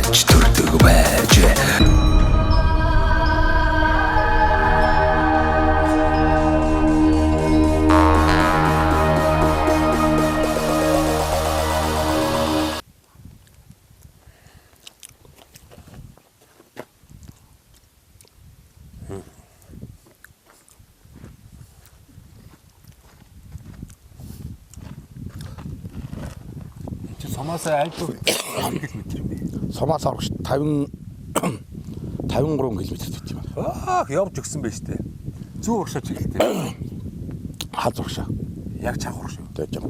авч төрдөг байж. Сомоосоо альб км юм бэ? Сомоос орох 53 км гэдэг юм байна. Явж өгсөн байж тээ. Зүү урагшаач ихтэй. Хаз урагшаа. Яг чанх урагшаа. Тэг жаа.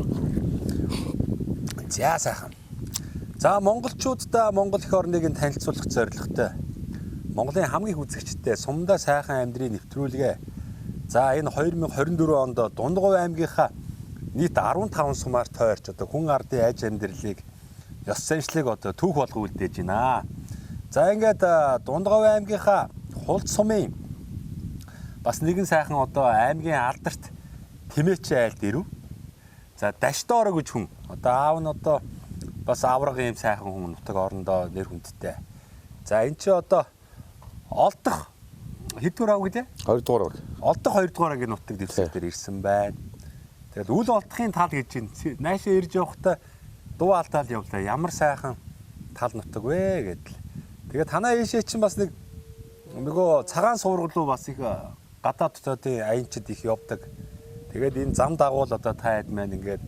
За сайхан. За монголчуудаа Монгол эх орныг танилцуулах зорилготой. Монголын хамгийн их үзэгчтэй Сумдаа сайхан амьдрын нэвтрүүлгээ. За энэ 2024 онд Дундгов аймгийнхаа нийт 15 сумаар тойрч одоо хүн ардын аж амьдралыг ёс заншлыг одоо түүх болгоо үлдээж байна. За ингээд Дундгов аймгийнхаа Хулд сумын бас нэгэн сайхан одоо аймгийн алдарт Тэмээчийн айлд ирв. За Дашдоороо гэж хүн. Одоо аав нь одоо бас авраг ийм сайхан хүн нутаг орондоо нэр хүндтэй. За эн чи одоо олдох хэдвэр ав гэлээ? 2 дугаар. Олдох 2 дугаар агийн нутаг дэвсгэр дээр ирсэн байна. Тэгээд үл олдохын тал гэж байна. Наашаа ирж явахдаа дуу алдаал явлаа. Ямар сайхан тал нутаг вэ гэдэл. Тэгээд танаа ийшээ чинь бас нөгөө цагаан суургал руу бас их гадаад дотоодын аянчид их явдаг. Тэгээд энэ зам дагуул одоо та хэд маань ингээд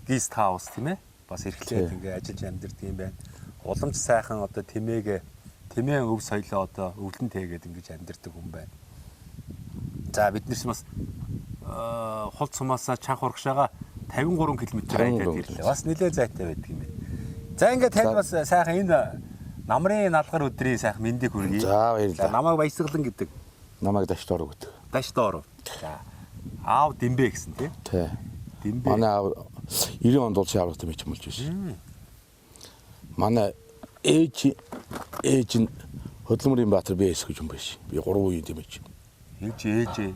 гист хаус тийм ээ. Бас эрхлээд ингээд ажиллаж амьдэрдэг юм байна. Уламж сайхан одоо тэмээн өв соёлоо одоо өвлөн тэгээд ингэж амьдэрдэг хүн байна. За биднээс бас Хулд сумаасаа чанх урагшаага 53 км айлаад ирлээ. Бас нэлээд зайтай байдаг юм байна. За ингээд тань бас сайхан энэ намрын налгар өдрийн сайхан мэндийг хүргэе. За баярлалаа. Намайг Баясгалан гэдэг. Намайг Дашдоороо гэдэг. Дашдоороо. За аав Дэмбэ гэсэн тий. Тий. Дэмбэ. Манай аав 90 онд улсын аврагт мэж болж байсан. Манай ээж нь Хөдөлмөрийн Баатар БС гэж юм байсан. Би 3 үеийн дэмэж. Ээж.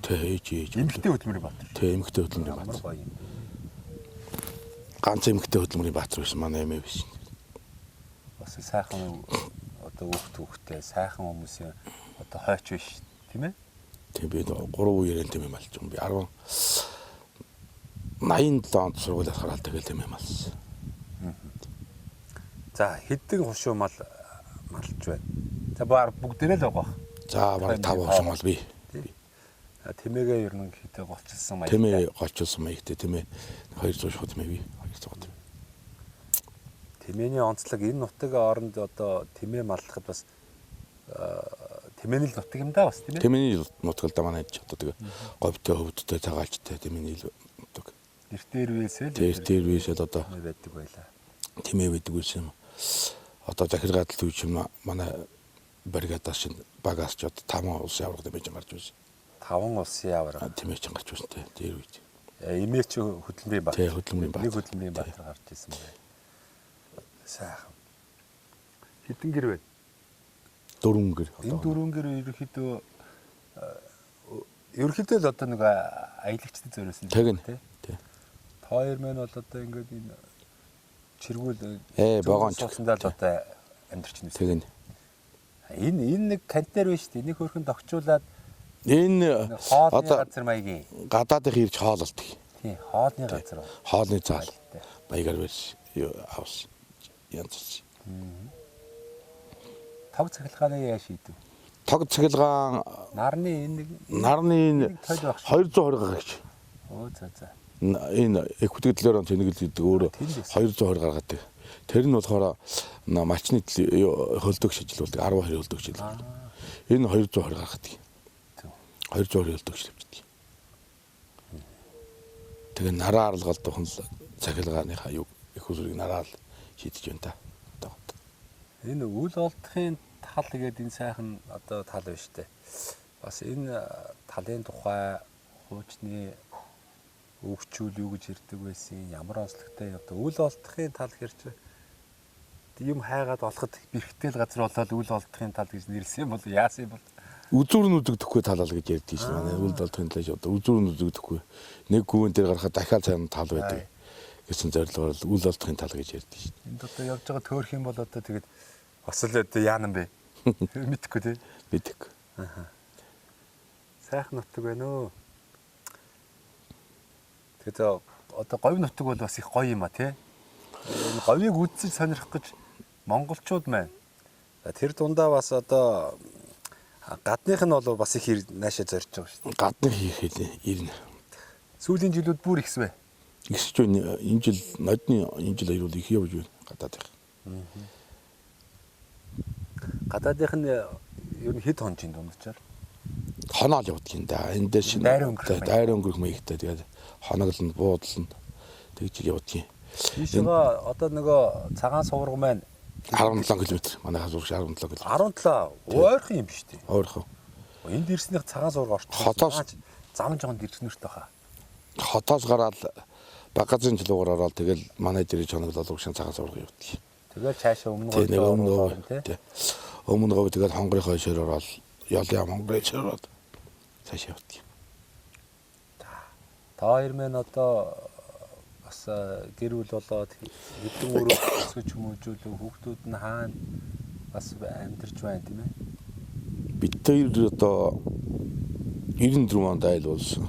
Тий, ээж. Эмэгтэй Хөдөлмөрийн Баатар. Тий, эмэгтэй Хөдөлмөрийн Баатар. Ганц эмэгтэй Хөдөлмөрийн Баатар байсан манай эмээ байсан. Бас сайхан одоо хүүхтэй сайхан хүмүүсийн одоо хойч биш тийм ээ? Тийм би 3 үеийн дэмэ малж юм. Би 87 онд сургуулиас хараад тэгэл дэмэ малсан. За хэдэн хушуу малж байна. За бүгдээрээ л байгаа. За бараг 5 хушуу мал би. Тэмээгээ ер нь хитэ голчилсан маяг. Тэмээ голчилсан маягтай тэмээ 200 шууд тэмээ би 200. Тэмээний онцлог энэ нутаг оронд одоо тэмээ маллахад бас тэмээний нутаг юм да бас тийм ээ. Тэмээний нутаг л да манай ч одоо тэгээ говьтой хөвдтэй цагаалчтай тэмээний нутаг. Эртээр вээсэл. Эртээр вээсэл одоо байдаг байлаа. Тэмээ байдаг байсан. Одоо захиргаат л үуч юм манай бригадаас чинь багаас ч одоо 5 улсын аврагт байж гарч байсан. 5 улсын авраг. Тэмээ чинь гарч байсан те дээр үед. Эмээч Хөдөлмөрийн Баатар. Тий, Хөдөлмөрийн Баатар. Нэг Хөдөлмөрийн Баатар гарч ирсэн байна. Сайхан. Хэдэн гэр вэ? 4 гэр. Энэ 4 гэр ерөнхийдөө л одоо нэг аялагчдад зориулсан тийм тий. Хоёр мэн бол одоо ингээд энэ чиргүүл богоонч суулсандаа л одоо амьдарч байна. Тэгнь. Энэ нэг контейнер байна шүү дээ. Нэг хөрхөнд огчуулаад энэ хоолны газар маягийн гадаадын ирж хоололдог. Тий, хоолны газар. Хоолны заал. Маягаар биш. Хаус. Янз. Тог цахилгааны яа шийдэв? Тог цахилгаан нарны 220 гаргаж. Оо за. Энэ эквитэглээр он тэнэгэл гэдэг өөрөө 220 гаргадаг. Тэр нь болохоор мачны хөлдөг шижилүүлдэг 12 хөлдөг шижилүүлдэг. Энэ 220 гаргадаг. 220 хөлдөг шижилүүлдэг. Тэгээ нараа аралгалд хүн цахилгааныхаа юу их усрыг нараа шийдэж байна та. Энэ үл олдохын тал гэдэг энэ сайхан одоо тал байна шүү дээ. Бас энэ талын тухай хуучны өвчүүл юу гэж ирдэг байсан, ямар онцлогтой одоо үл олдохын тал хэрч юм хайгаад олоход бэрхтэл газар болоод үл олдохын тал гэж нэрлсэн юм бол яасан юм бол үзүүр нь үзэгдэхгүй талал гэж ярьдгийг шүү дээ. Үл олдохын талж одоо үзүүр нь үзэгдэхгүй. Нэг гүвэн дээр гарахад дахиад цаана тал байдаг гэсэн зорилгоор үл олдохын тал гэж ярьдгийг шүү дээ. Энд одоо явж байгаа төөрх юм бол одоо тэгээд Бас л яана бэ? Мэдхгүй тий. Мэдээгүй. Сайхан нутаг байна өө. Тэгээд одоо говь нутаг бол бас их гоё юм а тий. Энэ говийг үзэж сонирхох гэж монголчууд маань. Тэр дундаа бас одоо гадных нь бол бас их наашаа зорж байгаа шүү дээ. Гадны хийхэд ирнэ. Сүүлийн жилүүд бүр ихсвэ. Ихсэж байна. Энэ жил нодны энэ жил аюул их явж байна. Гадаад их. Гадаадынх нь ер нь хэд хонжийн дундчаар Хоноол явдаг юм да. Энэ дээр шинэ дайр өнгөрөх маягтай тэгээд хоноглоно, буудлана. Тэгж явдаг юм. Тийшээ одоо нөгөө цагаан сувраг маань 17 км. Манайхаас урагш 17 км. 17 ойрхон юм биш үү? Ойрхон. Энд ирснийх цагаан сувраг орчих. Хотоос зам жоонд ирснэртэй хаа. Хотоос гараад багажин жилүүгээр ороод тэгэл манай дэрэж хоноглол урагш цагаан сувраг явдаг. Тэгэл цаашаа өмнө говь тий. Өмнө говь тэгэл хонгорын хойшоор ороод ялын хонгорын хойшоор ороод цаашаа явдаг. Та хоёр мэн одоо бас гэр бүл болоод хэдэн өрөө өсгөж хүмүүжүүлээ хүүхдүүд нь хаана бас амьдарч байна тийм ээ. Бид хоёр одоо 94 онд айл болсон.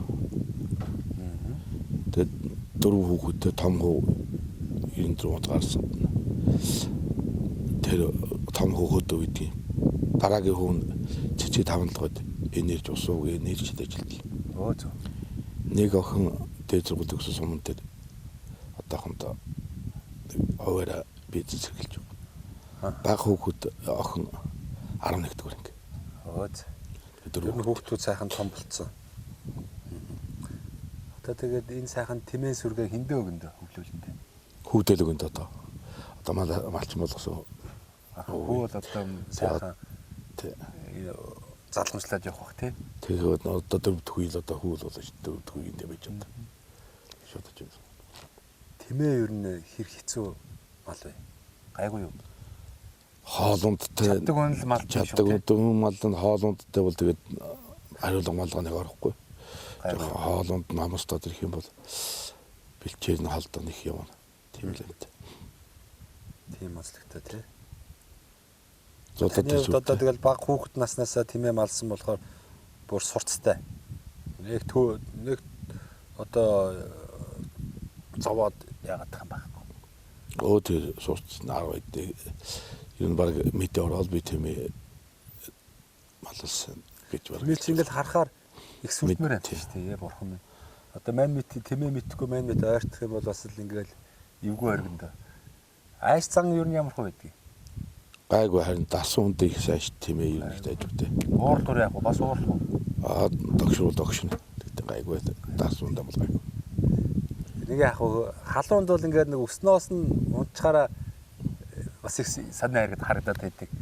Тэгээд 4 хүүхэдтэй том хүү 94 онд гарсан. Тэр том хүүхэд үүдийн дараагийн хүн цэцэг 5 лагад энерж усууг энерж ажилладаг. Өө зөв. Нэг охин дээд сургууль төгссөн сумын дээр одоохондоо овоора бизнес эхэлж байгаа. Бага хүүхэд охин 11 дугаар анги. Өө зөв. Тэр хүүхдүүд сайхан том болцсон. Одоо тэгээд энэ сайхан тэмээ сүргээ хиндэ өгөндө хөвлүүлэндэ. Хүүдэл өгөнд одоо малчин болгосон. Хүү бол одоо сайхан залгамжлаад явах бах тий. Тэгээд одоо дөрөвдүгээр одоо хүүл болоо шүү. Дөрөвдүгээр юм байж байна. Шууд очив. Тэмээ ер нь хэр хэцүү мал вэ? Гайгүй юу? Хоолундтай чаддаг үнэл мал чаддаг мал нь хоолундтай бол тэгээд хариулга малганыг орохгүй. Хоолунд намстад ирэх юм бол бэлчээр нь халдаа их явна. Тийм л энэ. Тийм онцлогтой тий. Одоо тэгэл баг хүүхэд наснаасаа тэмээ малсан болохоор бүр сурцтай. Нэг одоо зовоод яагаад тах юм байхгүй. Өө тэр сурцсан 10 эд. Юу нэг мэдээ ороод би тэмээ малсан гэж байна. Би ч ингээл харахаар их сүрдмээр байна шүү дээ. Бурхан минь. Одоо мань мэд тэмээ мэдхгүй мань мэд ойртох юм бол бас л ингээл эвгүй оргиндоо. Айс цан юу нь ямар хөө байдгийг. Гайгүй харин дасан үндэ их сайш тэмээ юу нэг дайжвтэй. Уур дур яг бас уурлах уу? Догшин. Тэгтээ гайгүй дасан үндэ бол гайгүй. Нэг яг халуунд бол ингээд нэг өснөөс нь унчхаараа бас их санаа харагдаад байдаг.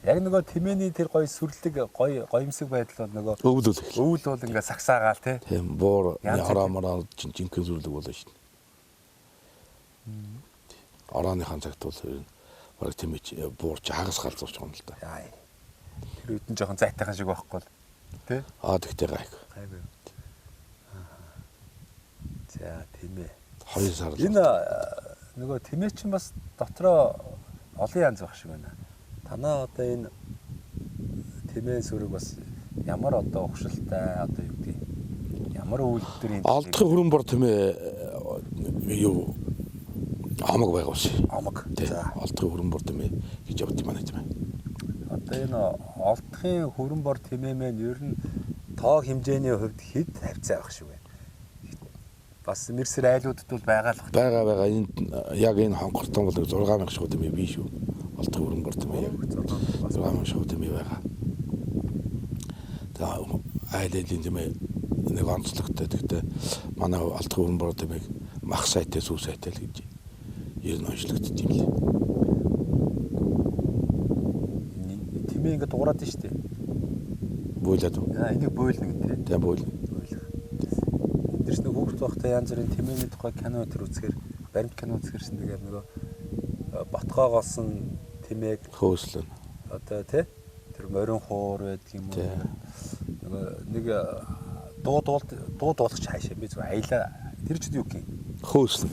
Яг нөгөө тэмээний тэр гоё сүрлэг гоёмсог байдал бол нөгөө өвөл бол ингээд сагсаагаал тий. Тийм буур хороомороо жинхэнэ сүрлэг болоо шин. Орооныхан цагт бол бараг тэмээ буурч хагас галзууч юм л да. Тэр үдэн жоохон зайтайхан шиг байхгүй л тий. Тэгтээ гайгүй. Гайгүй. За тэмээ. 2 сар. Энэ нөгөө тэмээ чинь бас дотроо олон янз байх шиг байна. Танаа одоо энэ тэмээ сүрэг бас ямар одоо ухшилтай одоо юу гэдэг ямар үйлдвэрийн Алдахын хөрөн бор тэмээ юу амаг байгаа ус. Амаг. За алдахын хөрөн бор тэмээ гэж явдаг юм байна тийм ээ. Одоо энэ олдохын хөрөн бор тэмээ маань ер нь тоо хэмжээний хувьд хэд хавцаа байх шиг байна. Бас мэрсэр айлуудад бол байгаа л байна. Байгаа. Энэ яг энэ хонгортон бол 6000 шууд тэмээ биш үү? Алдахын хөрөн бор тэмээ яг 6000 шууд тэмээ байгаа. За айлын тэмээ нэг онцлогтой. Тэгтээ манай алдахын хөрөн бор тэмээг мах сайтай сүү сайтай л гэж ер нь онцлогдсон юм лээ. Тэмээ ингээд дуурайд нь шүү дээ. Бойлоод. Энийг бойлно гэдэг. Тийм бойлно. Эндэрс нэг хүүхд байхдаа янз бүрийн тэмээний тухай кино төр үзэхээр баримт кино үзэхэрсэн тэгээд нөгөө ботгоогоос нь тэмээг хөөслөн. Одоо тий тэр морин хуур байдаг юм уу? Нөгөө нэг дуу дуулагч хаашаа би зөв аялаа тэр ч юу гин Хөөслөн.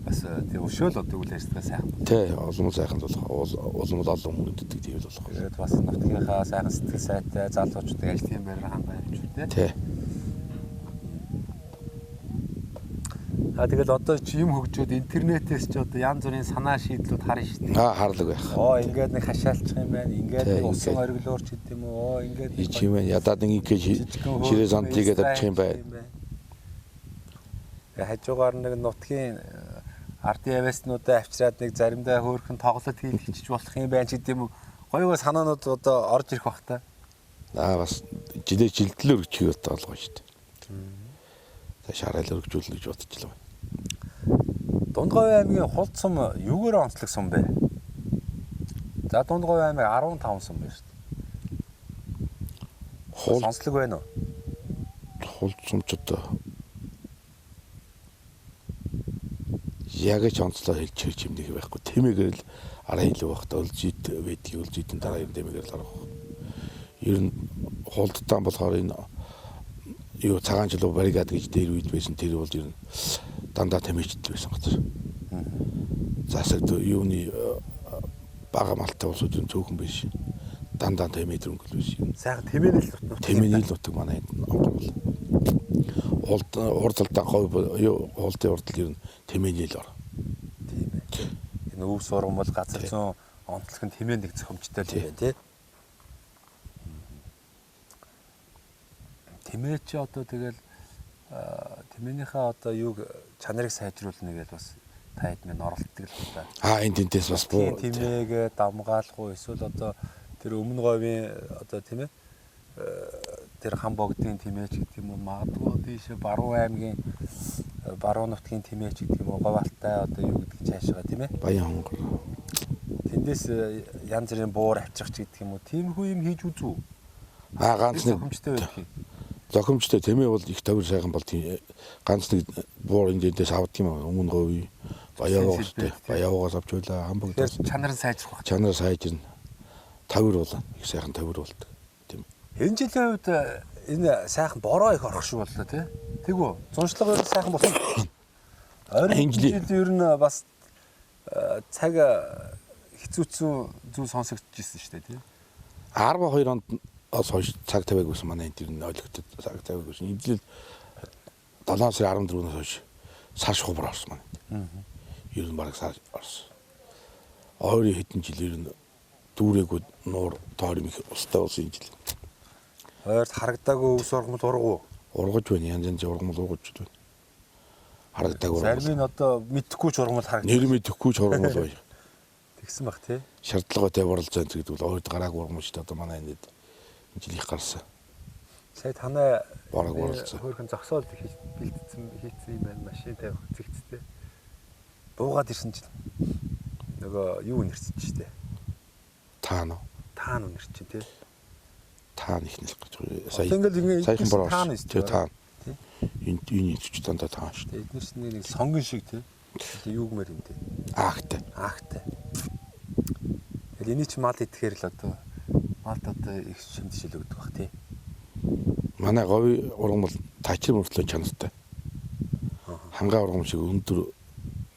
бас тийм өшөөл одоо үйл ажиллагаа сайхан. Тий, улам сайхан болох. Улам олон хүн мэддэг тийм л болох. Тэгээд бас нутгийнхаа сайхан сэтгэл сайтай залуучуудыг ажлын байраар хангах юм шүү дээ. Тий. Тэгэл одоо чи юм хөгжөөд интернетээс ч одоо янз бүрийн санаа шийдлүүд харна шүү дээ. Харлаг байх. Ингээд нэг хашаалчих юм байна. Ингээд нэг усан ориглоор ч гэдэм үү. Ингээд Ич юм байна. Ядаад нэг ширээ сандлыгээд авчих юм байна. Хажуугаар нэг нутгийн ардын авиаснуудаа авчираад нэг заримдаа хөөрхөн тоглолт хийлгэж болох юм байна ч гэдэм үү. Гоё санаанууд одоо орж ирэх бах та. Бас жилдэл өргөчих одоо болгоо шүү дээ. Шаарал өргөжүүлнэ гэж бодож байна. Дундгой аймгийн хулд сум юугаар онцлог сум бэ? За Дундгой аймаг 15 сум байна шүү дээ. Онцлог байна уу? Хулд сумч одоо яг ч онцлог хэлж юм нэг байхгүй. Тэмээгээр л араа илүү байхдаа өлзийд байдгийг өлзийдэн дараа юм тэмээгээр л арах. Ер нь хулдтаан болохоор энэ юу цагаан жилүү баригад гэж дээр үед байсан тэр бол ер нь дандаа тэмээждэл байсан гэж. Засагд юуны бага малтай улсууд нь цөөхөн биш. Дандаа тэмээд өнгөл биш. Сайхан тэмээнэл нутаг. Тэмээнэл нутаг манай онгол. Урдалдаа хулдын урдал ер нь тэмээнэл ор. Тийм ээ. Энэ өв сургам бол газар зүүн онцлог нь тэмээн нэг зохимжтой л юм тий. Тэмээ чи одоо тэгэл тэмээнийхээ одоо юуг чанарыг сайжруулна гэж бас та хэд минь оролддог л байна. Энд тентээс бас буу тэмээгээ дамгаалах уу эсвэл одоо тэр өмнө говийн одоо тийм ээ тэр хам богдын тэмээ ч гэдэг юм уу магадгүй тийш баруун аймгийн баруун нутгийн тэмээ ч гэдэг юм уу говьалтай одоо юу гэдэг цаашгаа тийм ээ Баян хонгор. Тэндээс янз бүрийн буур авчрах ч гэдэг юм уу тиймэрхүү юм хийж үзүү. Ганц нэг зохимжтой байх юм. Зохимжтой тэмээ бол их тавир сайхан бол ганц нэг буур эндээс авдаг юм өмнө говь баяагаас авч байлаа хамбогдоо чанар нь сайжрах байх. Чанар сайжирна. Тавир бол их сайхан тавир болдог. Тийм. Энэ жилийн үед энэ сайхан бороо их орох шүү боллоо тий. Тэгвэл зуншлага өөр сайхан болсон. Энэ жил ер нь бас цаг хэцүүцэн зүйл сонсогдчихсэн шүү дээ тий. 12 онд хойш цаг тавиагүйсэн манай энэ тэр ойлгогдод цаг тавиагүйсэн. Энэ жил 7 сарын 14-өөс хойш сар шугамар орсон манай. Ер нь бараг сар орсон. Ойрын хэдэн жил ер нь дүүрээгүй нуур тоор юм их устай болсон энэ жил. Ойрт харагдаагүй өвс ургамал ургуу. Ургаж байна янз янзын ургамал ургаж байна. Харагдаагүй. Зарим нь одоо мэдхгүй ч ургамал харагдав. Нэр мэдэхгүй ч ургамал бай. Тэгсэн баг тий. Шаардлагатай уралзаа гэдэг бол ойрд гараагүй ургамал шүү дээ одоо манай энэ жил их гарсан. Сая танай бараг уралзаа. Хөрхөн зогсоол хийцэн юм байна машин тавих зэгцтэй. Буугаад ирсэн чинь нөгөө юу нэрчж штэ. Таан нэрч тий. Таан их нэлэх гэж. Саяхан бороо. Тий таан. Энэ ч дандаа таан шүү дээ. Эднэрс нэг сонгон шиг тий. Юугмэр юм тий. Аагтай. Тэгэл эний чи мал идэхээр л одоо малд одоо их шимтгшил өгдөг бах тий. Манай говь ургамал тачир мөртлөө чанартай. Хангаа ургам шиг өндөр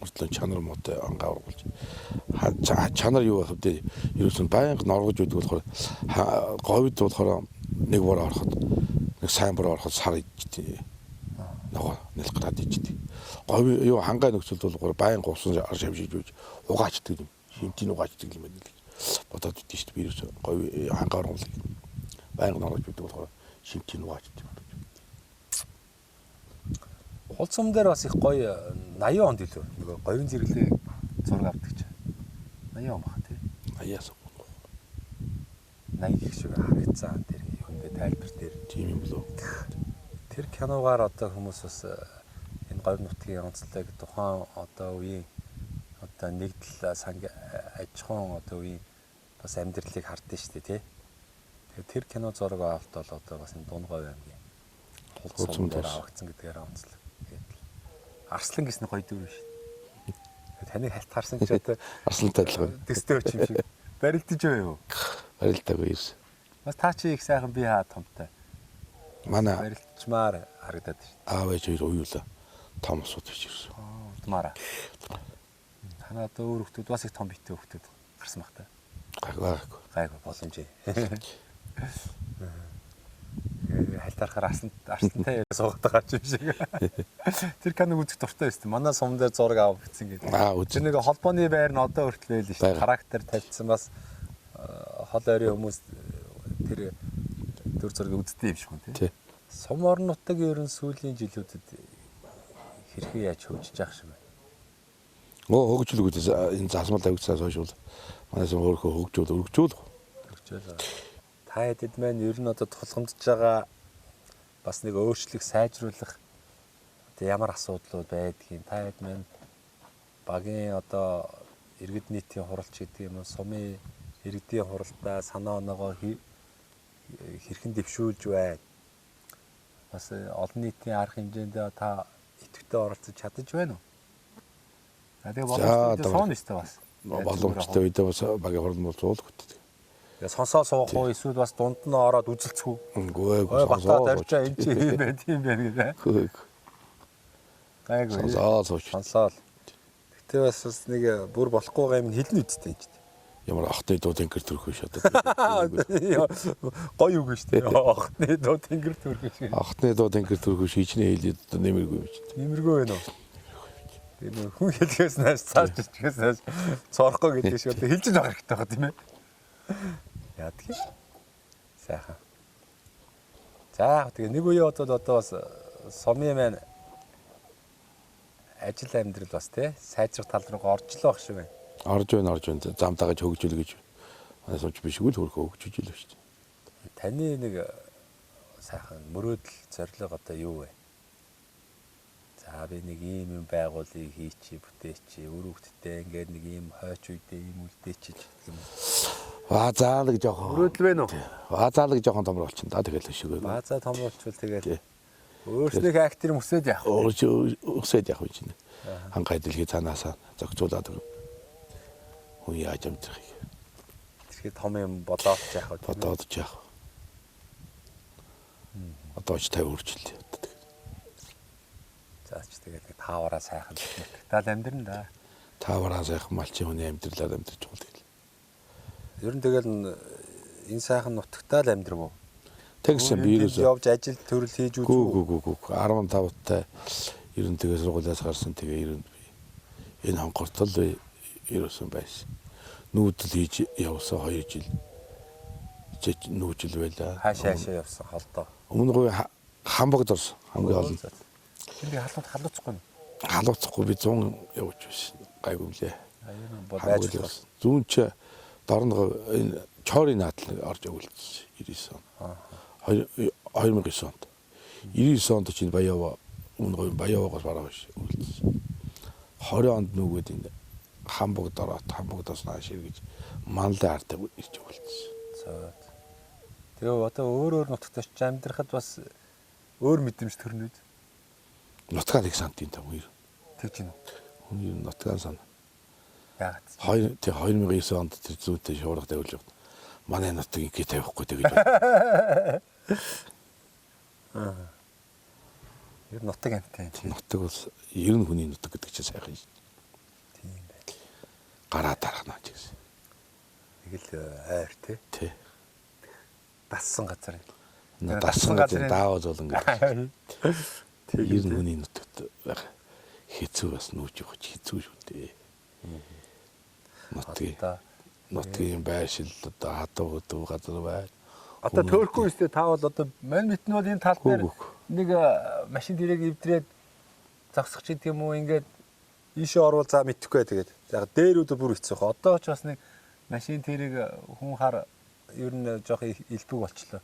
мөртлөө чанар муутай хангаа ургамалж. Чанар юу байх вэ? Ерөөсөн байнга норгож байдаг болохоор говьд болохоор нэг бороо ороход нэг сайн бороо ороход сар ичдэг. Нөгөө нэл гараад ичдэг. Говь юу хангаа нөхцөлд болохоор байнга усан шавшиж үйж угаачдаг юм. Хинтийн угаачдаг юм байна л гэж бодоод идэв шүү дээ. Би ерөөсөн говь хангаа ургамал байнга норгож байдаг болохоор шинтийн угаачдаг. Хулцам дээр бас их гоё 80 онд илүү нөгөө говийн зэрэглээ зураг авдаг ч. 80 он баха тий. 80-аас 80 гэх шиг харагдсан тэр юундээ тайлбар дээр тийм юм болов. Тэр киногаар одоо хүмүүс бас энэ говь нутгийн онцлог тухайн одоо үеийн одоо нэгдэл санг аж ахуйн одоо үеийн бас амьдралыг хардсан шүү дээ тий. Тэгэхээр тэр кино зураг авалт бол одоо бас энэ Дундгой аймгийн хулцам дээр авагдсан гэдгээр онцлог. Арслан гэсний гоё дүр шүү дээ. Таныг халтаарсан ч одоо арслантай адилхан. Дэстэй өч юм шиг. Барилдаж байгаа юу? Барилдаагүй ерс. Бас таа чи их сайхан би хаа томтой. Манай барилдчмаар харагдаад шүү дээ. Аав ээж хоёр уйлаа. Том усууд биш ерс. удмаараа. Танаа одоо өөр хүмүүс бас их том битээ хүмүүс гарсан баг та. Гайгүй боломжтой. Хальтаарахаар арсантай суугаад байгаа ч юм шиг. Тэр киног үзэх дуртай байсан. Манай сум дээр зураг авах гэсэн гэдэг. Тэр нэг холбооны байр нь одоо хүртэл байл шүү дээ. Характер тавьчихсан бас хол ойрын хүмүүс тэр төр зургийг үздэг юм шиг хүн тий. Сум орнуудыг ер нь сүүлийн жилүүдэд хэрхэн яаж хөгжиж явах шиг байна. Хөгжүүлэх үү энэ засмал тавигдсаас хойш бол манай сум өөрөө хөгжүүл. Та хэдэд маань ер нь одоо тулгамдж байгаа бас нэг өөрчлөх, сайжруулах одоо ямар асуудлууд байдгийг та хэд маань багийн одоо иргэд нийтийн хуралч гэдэг юм уу, сумын иргэдийн хуралдаа санаа оноогоо хэрхэн дэвшүүлж байна. Бас олон нийтийн арга хэмжээнд та идэвхтэй оролцож чадаж байна уу? Тэгээ боломжтой соон өстэй бас. Боломжтой үедээ бас багийн хурал нь зуулгт. Сонсоо суух уу эсвэл бас дунд нь ороод үзэлцэх үү? Үгүй батаад авчаа энэ чи юм байт юм байна гэдэг. Гайгүй. Сонсоо. Гэтэ бас нэг бүр болохгүй юм хэлнэ үсттэй юм чи. Ямар ахтай дуу тэнгэр төрөх биш одоо. Гоё үг шүү дээ. Ахтай дуу тэнгэр төрөх биш. Ахтай дуу тэнгэр төрөх биш хичнээн хэлээд одоо нэмэргүй юм чи. Нэмэргүй байна уу? Тэр хүн хэлгээс нааш цааш чичгээс нааш цоорохгүй гэдэг шиг одоо хэлж байгаа хэрэгтэй байгаа тийм ээ. Яадгийг сайхан. За тэгээ нэг үе одоо бас сумын маань ажил амьдрал бас тий сайжрах тал руу орж л байх шиг байна. Орж байна. Зам дагаж хөгжүүл гэж. Манай сумч бишгүй л хөрхөө хөгжиж илээ шүү дээ. Таны нэг сайхан мөрөөдөл зорилго одоо юу вэ? За би нэг ийм юм байгуулъя хийчи бүтээчи өрөвдөлттэй ингээд нэг ийм хойч үедээ ийм үлдээчи гэх юм. Баазаалаг жоохон. Мөрөөдөл вэ нүү? Баазаалаг жоохон томрол болчихно да тэгэл шиг. Баазаа томруулчвал тэгээд өөрснийх актер өсөд яах вэ? Өсөд яах вэ чинь. Хангай дэлхий цаанаасаа зохицуулаад өгнө. Хүн яаж амжих юм. Тэгэхээр том юм бодоод яах вэ? Бодоод яах вэ? Одоо ч 50 үржил. Заач тэгээд таавараа сайхан тал амьдрын да. Таавараа сайхан малчин хүний амьдралаар амьдарч байгаа тэгэл. Ер нь тэгэл энэ сайхан нутагтаа л амьдрав уу? Тэгсэн би явж ажил төрөл хийж үзв үү? Гүү 15-тай ер нь тэгээ сургуулиас гарсан тэгээ ер нь энэ хонхортол ерөөсөн байсан. Нүүдэл хийж явсан 2 жил. Нүүжил байлаа. Хаашаа явсан холдоо. Өмнө хамбогд орсон хамгийн олон. Энд халууцахгүй. Халууцахгүй би 100 явж байсан. Гайгүй лээ. Ер нь байж болсон. Зүүн ч дорногоо энэ чорын наадал орж өгүүлсэн 99 он. 2009 онд. 99 онд чинь Баяава өмнө Баяавагаас бараа биш өгүүлсэн. 20 онд нүгэд энэ хамбогд ороод хамбогдоос нааш иргэж манлын артаа ирж өгүүлсэн. Тэгээ одоо өөр нутагт очиж амьдрахад бас өөр мэдрэмж төрнө үү? Нутгаар их сантын том хоёр. Тэгж гинэ. Хүн нутгаар сан. Яагаад? 2009 онд тэр зүйтэй шуурга тавилж байгаа. Манай нутгийг ингэ тавихгүй тэгэж. Ер нь нутаг амтай. Нутаг бол ер нь хүний нутаг гэдэг чинь сайхан шүү. Тийм байх. Гараа дарахнаа ч гэсэн. Тэгэл ойр тий. Дассан газар. Дассан газар даавал бол ингэ. Ер нь хүний нутагт байх. Хэцүү бас нүүж явах хэцүү шүү дээ. Нутгийн байшил одоо хатуу хөдөө газар байна. Одоо төөрхгүй өстэй таавал одоо мань мэднэ бол энэ тал дээр нэг машин дээрээ эвдрээд зогсох ч гэдэг юм уу ингээд ийшээ орвол за мэдхгүй тэгээд. За дээрүүд бүр хэцүү хаа. Одоо ч бас нэг машин тэрийг хүн хар ер нь жоох илбэг болчлоо.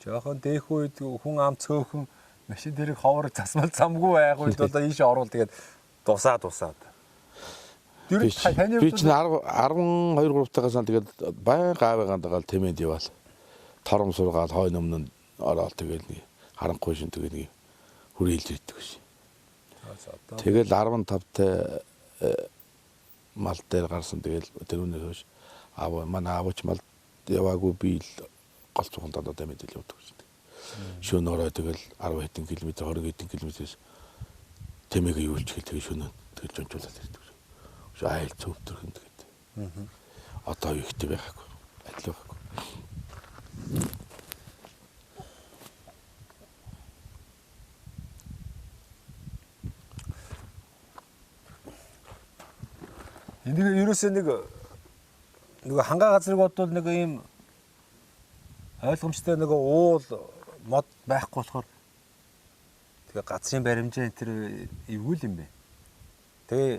Жохон дээх үед хүн ам цөөхөн машин тэрийг ховор засмал замгүй байх үед одоо ийшээ орвол тэгээд дусаад. Би чинь 12 3 тагаас тэгээд баян гавыгаан дагаал тэмээд яваал. Тором сургаал хойно өмнө ороод тэгээд нэг харанхуй шин тэгээд нэг хүрээлж ирдэг шин. Тэгэл 15-тай мал дээр гарсан тэгэл тэрүүнээс хойш манай аавч мал яваагүй би л гол цухан дандаа тэмээд л явдаг шин. Шөнө ороо тэгэл 10 хэдэн километр 20 хэдэн километрээс тэмээгээ юулж хэл тэгээ шөнө гэж онцлуулаад ирдэг. Айл цөвтөрхөн тэгээд. Одоо ихтэй байхгүй. Адил байхгүй. Энийг ерөөсөө нэг хангаа газрыг бодвол нэг ийм ойлгомжтой нэг уул мод байхгүй болохоор тэгээ газрын баримжаа энэ төр эвгүй юм бэ. Тэгээ